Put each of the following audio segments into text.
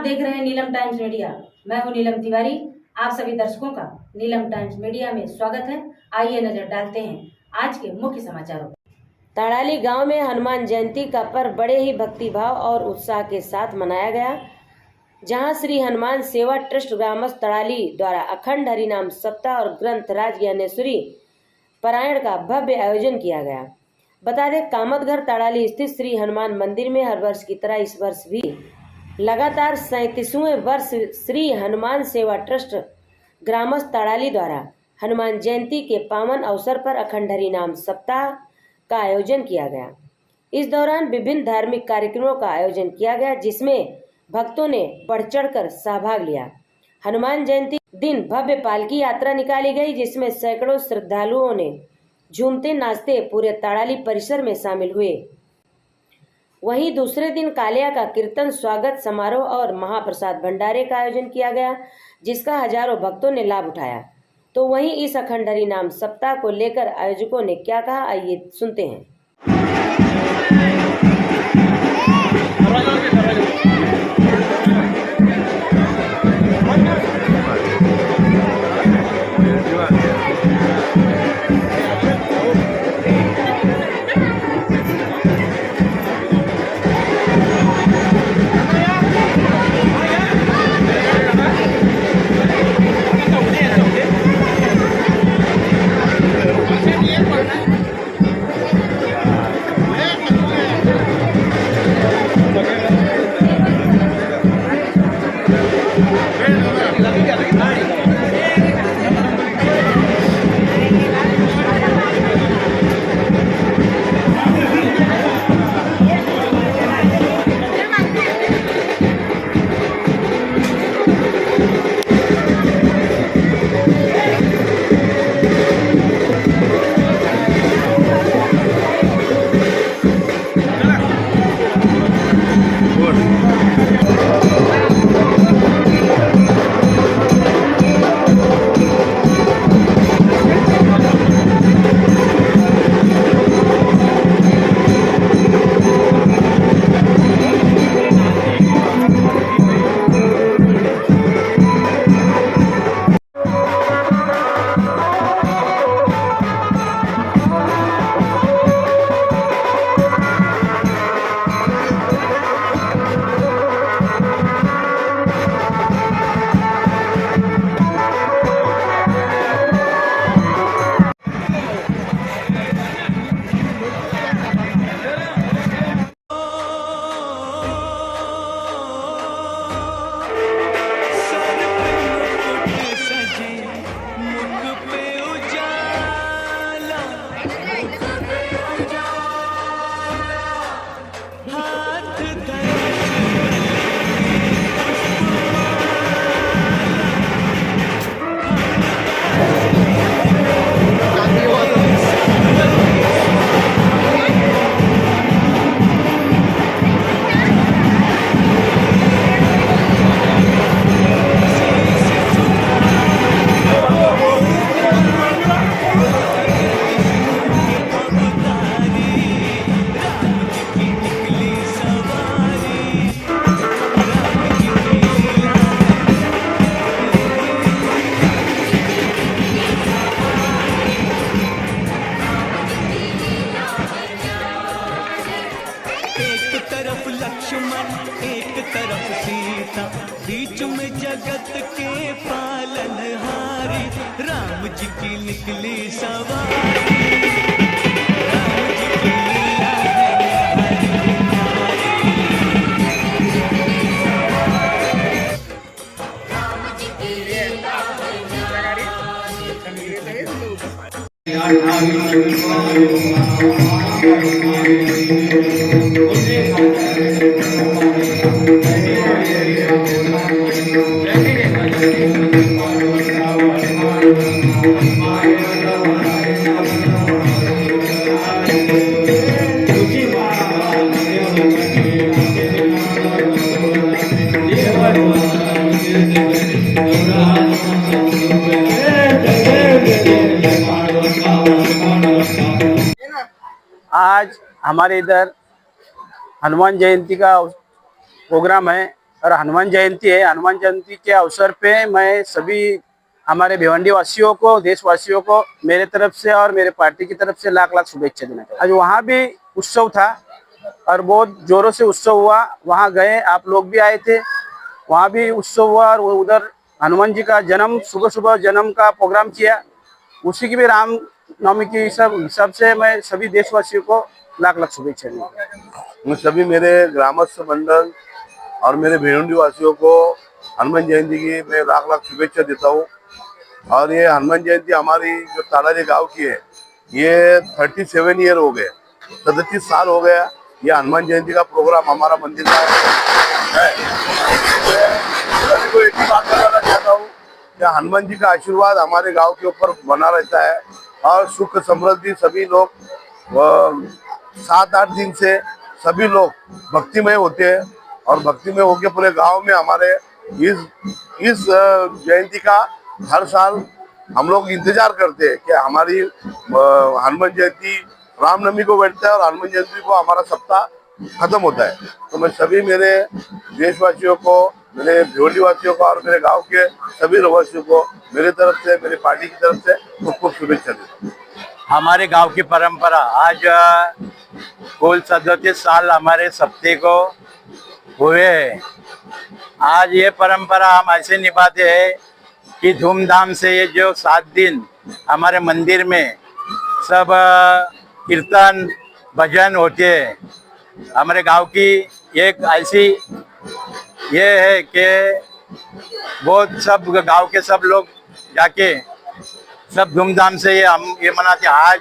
आप देख रहे हैं नीलम टाइम्स मीडिया। मैं हूं नीलम तिवारी। आप सभी दर्शकों का नीलम टाइम्स मीडिया में स्वागत है। आइए नजर डालते हैं आज के मुख्य समाचारों पर। तड़ाली गांव में हनुमान जयंती का पर्व बड़े ही भक्तिभाव और उत्साह के साथ मनाया गया, जहां श्री हनुमान सेवा ट्रस्ट ग्रामस्थ तड़ाली द्वारा अखंड हरिनाम सप्ताह और ग्रंथ राज ज्ञानेश्वरी पारायण का भव्य आयोजन किया गया। बता दें, कामतघर तड़ाली स्थित श्री हनुमान मंदिर में हर वर्ष की तरह इस वर्ष भी लगातार 37वें वर्ष श्री हनुमान सेवा ट्रस्ट ग्रामस्थ तड़ाली द्वारा हनुमान जयंती के पावन अवसर पर अखंड हरिनाम सप्ताह का आयोजन किया गया। इस दौरान विभिन्न धार्मिक कार्यक्रमों का आयोजन किया गया, जिसमें भक्तों ने बढ़ चढ़कर सहभाग लिया। हनुमान जयंती दिन भव्य पालकी यात्रा निकाली गई, जिसमें सैकड़ों श्रद्धालुओं ने झूमते नाचते पूरे तड़ाली परिसर में शामिल हुए। वहीं दूसरे दिन कालिया का कीर्तन, स्वागत समारोह और महाप्रसाद भंडारे का आयोजन किया गया, जिसका हजारों भक्तों ने लाभ उठाया। तो वहीं इस अखंड हरिनाम सप्ताह को लेकर आयोजकों ने क्या कहा, आइए सुनते हैं। एक तरफ सीता, बीच में जगत के पालनहारी, राम जी की निकली सवारी। राम जी की लीला है राम जी की लीला आज हमारे इधर हनुमान जयंती का प्रोग्राम है। और हनुमान जयंती है। हनुमान जयंती के अवसर पे मैं सभी हमारे भिवंडी वासियों को, देशवासियों को मेरे तरफ से और मेरे पार्टी की तरफ से लाख लाख शुभेच्छा देना चाहता हूँ। आज वहाँ भी उत्सव था और बहुत जोरों से उत्सव हुआ। वहाँ गए, आप लोग भी आए थे, वहाँ भी उत्सव हुआ और उधर हनुमान जी का जन्म, सुबह सुबह जन्म का प्रोग्राम किया। उसी की भी राम नवमी की हिसाब से मैं सभी देशवासियों को लाख लाख शुभेच्छा दूंगा। मैं सभी मेरे ग्रामस्थ मंडल और मेरे भिवंडी वासियों को हनुमान जयंती की मैं लाख लाख शुभेच्छा देता हूँ। और ये हनुमान जयंती हमारी जो ताड़ाली गांव की है, ये 37 ईयर हो गए, 37 साल हो गया ये हनुमान जयंती का प्रोग्राम हमारा मंदिर का है। तो एक ही बात बताना चाहता हूँ कि हनुमान जी का आशीर्वाद हमारे गांव के ऊपर बना रहता है और सुख समृद्धि सभी लोग 7-8 दिन से सभी लोग भक्तिमय होते हैं और भक्तिमय होके पूरे गांव में हमारे इस जयंती का हर साल हम लोग इंतजार करते हैं कि हमारी हनुमान जयंती रामनवमी को बैठता है और हनुमान जयंती को हमारा सप्ताह खत्म होता है। तो मैं सभी मेरे देशवासियों को, मेरे भिवंडी वासियों को और मेरे गांव के सभी रहवासियों को मेरे तरफ से, मेरी पार्टी की तरफ से खूब खूब शुभेच्छा देता हूँ। हमारे गांव की परंपरा आज कुल 37 साल हमारे सप्ताह को हुए हैं। आज ये परंपरा हम ऐसे निभाते हैं कि धूमधाम से ये जो 7 दिन हमारे मंदिर में सब कीर्तन भजन होते हैं। हमारे गांव की एक ऐसी ये है कि बहुत सब गांव के सब लोग जाके सब धूमधाम से हम ये मनाते हैं। आज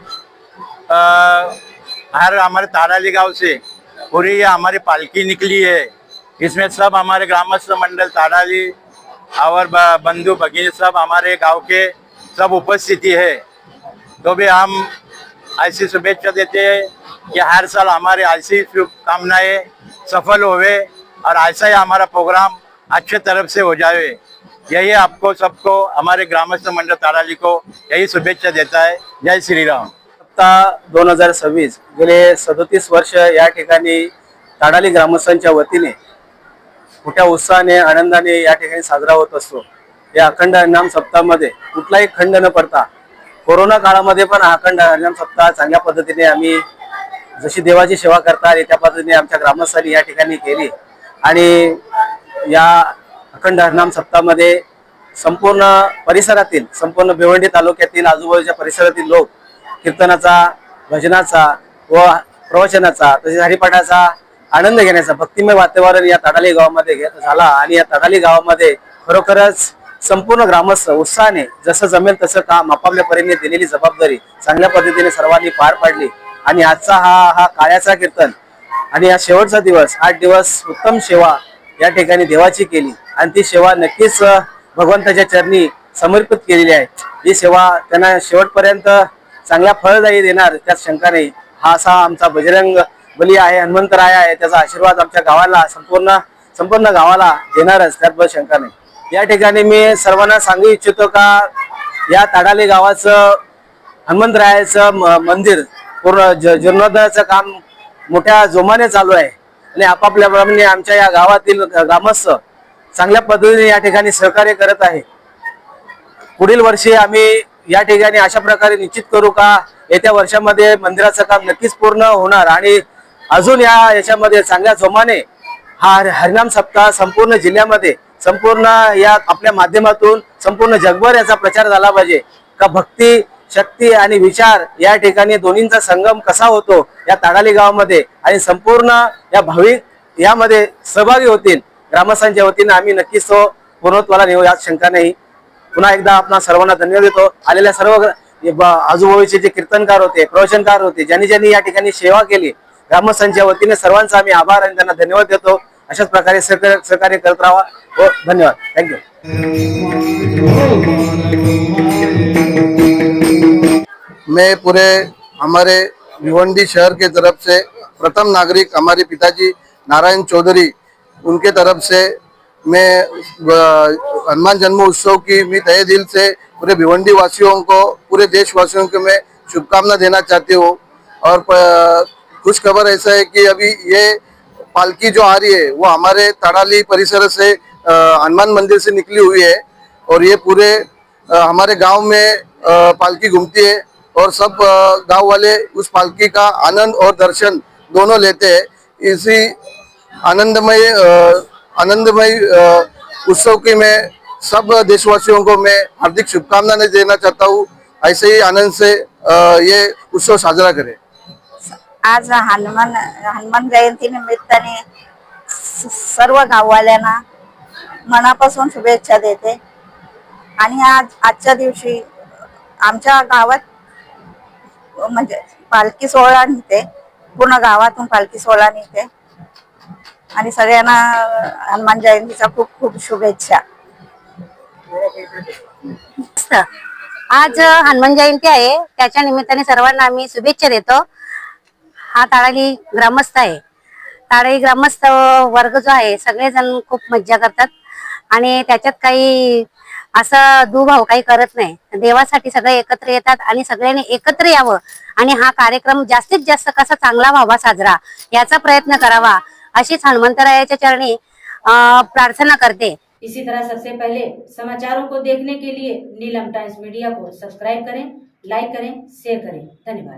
हर हमारे ताड़ाली गांव से पूरी ये हमारी पालकी निकली है। इसमें सब हमारे ग्रामस्थ मंडल ताड़ाली और बंधु भगिनी सब हमारे गांव के सब उपस्थिति है। तो भी हम ऐसी शुभेच्छा देते हैं कि हर साल हमारे ऐसी शुभकामनाएं सफल होवे और ऐसा ही हमारा प्रोग्राम अच्छे तरफ से हो जाए। यही आपको सबको हमारे ग्रामस्थ मंडल ताड़ाली को यही शुभेच्छा देता है। जय श्री राम। सप्ताह 2026 गेले 37 वर्ष या ठिकाणी ताड़ाली ग्रामस्थांच्या वतीने मोठ्या उत्साहाने, आनंदाने या ठिकाणी साजरा होत असतो। या अखंड हरिनाम सप्ताहामध्ये कुठलाही खंड न पडता कोरोना काळामध्ये पण अखंड हरिनाम सप्ताह चांगल्या पद्धतीने आम्ही जशी देवाची सेवा करता आली त्या पद्धतीने आमच्या ग्रामस्थांनी या ठिकाणी केली। आणि या अखंड हरिनाम सप्ताहामध्ये संपूर्ण परिसरातील, संपूर्ण भिवंडी तालुक्यातील आजूबाजूच्या परिसरातील लोक कीर्तनाचा, भजनाचा व प्रवचनाचा तसेच हरिपाठाचा आनंद घेण्याचा भक्तिमय वातावरण या ताड़ाली गावामध्ये झाला। आणि या ताड़ाली गावामध्ये खरोखरच संपूर्ण ग्रामस्थ उत्साहाने जसं जमेल तसं काम आपापल्या परीने दिलेली जबाबदारी चांगल्या पद्धतीने सर्वांनी पार पाडली। आणि आजचा हा काळ्याचा कीर्तन आणि या शेवटचा दिवस 8 दिवस उत्तम सेवा या ठिकाणी देवाची केली आणि ती सेवा नक्कीच भगवंताच्या चरणी समर्पित केलेली आहे। ही सेवा त्यांना शेवटपर्यंत चांगल्या फळदायी देणार त्यात शंका नाही। हा असा आमचा बजरंग बली आहे, हनुमंतराय आहे, त्याचा आशीर्वाद आमच्या गावाला संपूर्ण गावाला देणारच त्यात बस शंका नाही। या ठिकाणी मी सर्वांना सांगू इच्छितो का या ताड़ाली गावाचं हनुमंतरायाचं मंदिर पूर्ण जीर्णोद्धाराचं काम मोठ्या जोमाने चालू आहे आणि आपापल्या प्रमाणे आमच्या या गावातील ग्रामस्थ चांगल्या पद्धतीने या ठिकाणी सहकार्य करत आहे। पुढील वर्षी आम्ही या ठिकाणी अशा प्रकारे निश्चित करू का येत्या वर्षामध्ये मंदिराचं काम नक्कीच पूर्ण होणार आणि अजून याच्यामध्ये चांगल्या जोमाने हा हरिनाम सप्ताह संपूर्ण जिल्ह्यामध्ये, संपूर्ण या आपल्या माध्यमातून संपूर्ण जगभर याचा प्रचार झाला पाहिजे का भक्ती, शक्ती आणि विचार या ठिकाणी दोन्हींचा संगम कसा होतो या ताड़ाली गावामध्ये आणि संपूर्ण या भाविक यामध्ये सहभागी होतील। ग्रामस्थांच्या वतीने आम्ही नक्कीच तो पूर्णत्वाला नेऊ यात शंका नाही। पुन्हा एकदा आपणा सर्वांना धन्यवाद देतो। आलेल्या सर्व आजूबाजूचे जे कीर्तनकार होते, प्रवचनकार होते, ज्यांनी या ठिकाणी सेवा केली, ग्रामस्थांच्या वतीने सर्वांचा आम्ही आभार आणि त्यांना धन्यवाद देतो। अशाच प्रकारे सहकार्य करत राहा व धन्यवाद। थँक्यू। मैं पूरे हमारे भिवंडी शहर के तरफ से प्रथम नागरिक हमारे पिताजी नारायण चौधरी उनके तरफ से मैं हनुमान जन्म उत्सव की मैं तहे दिल से पूरे भिवंडी वासियों को, पूरे देशवासियों को मैं शुभकामना देना चाहती हूँ। और खुश खबर ऐसा है कि अभी ये पालकी जो आ रही है वो हमारे तड़ाली परिसर से हनुमान मंदिर से निकली हुई है और ये पूरे हमारे गांव में पालकी घूमती है और सब गांव वाले उस पालकी का आनंद और दर्शन दोनों लेते हैं। इसी आनंदमय उत्सव की मैं सब देशवासियों को मैं हार्दिक शुभकामनाएं देना चाहता हूँ। ऐसे ही आनंद से ये उत्सव साजरा करें। आज हनुमान जयंती निमित्ताने सर्व गाववाल्यांना मनापासून शुभेच्छा देते आणि आजच्या दिवशी आमच्या गावात म्हणजे पालखी सोहळा निघते, पूर्ण गावातून पालखी सोहळा निघते आणि सगळ्यांना हनुमान जयंतीच्या खूप खूप शुभेच्छा। आज हनुमान जयंती आहे, त्याच्या निमित्ताने सर्वांना आम्ही शुभेच्छा देतो। हा ताडाली ग्रामस्थ आहे, ताडाली ग्रामस्थ वर्ग जो आहे सगळेजण खूप मज्जा करतात आणि त्याच्यात काही असं दुभाव काही करत नाही। देवासाठी सगळे एकत्र येतात आणि सगळ्यांनी एकत्र यावं आणि हा कार्यक्रम जास्तीत जास्त कसा चांगला व्हावा साजरा याचा प्रयत्न करावा अशीच हनुमंतरायाच्या चरणी प्रार्थना करते। इसी तरह सबसे पहले समाचारों को देखने के लिए नीलम टाइम्स मीडिया को सब्सक्राइब करें, लाइक करें, शेयर करें। धन्यवाद।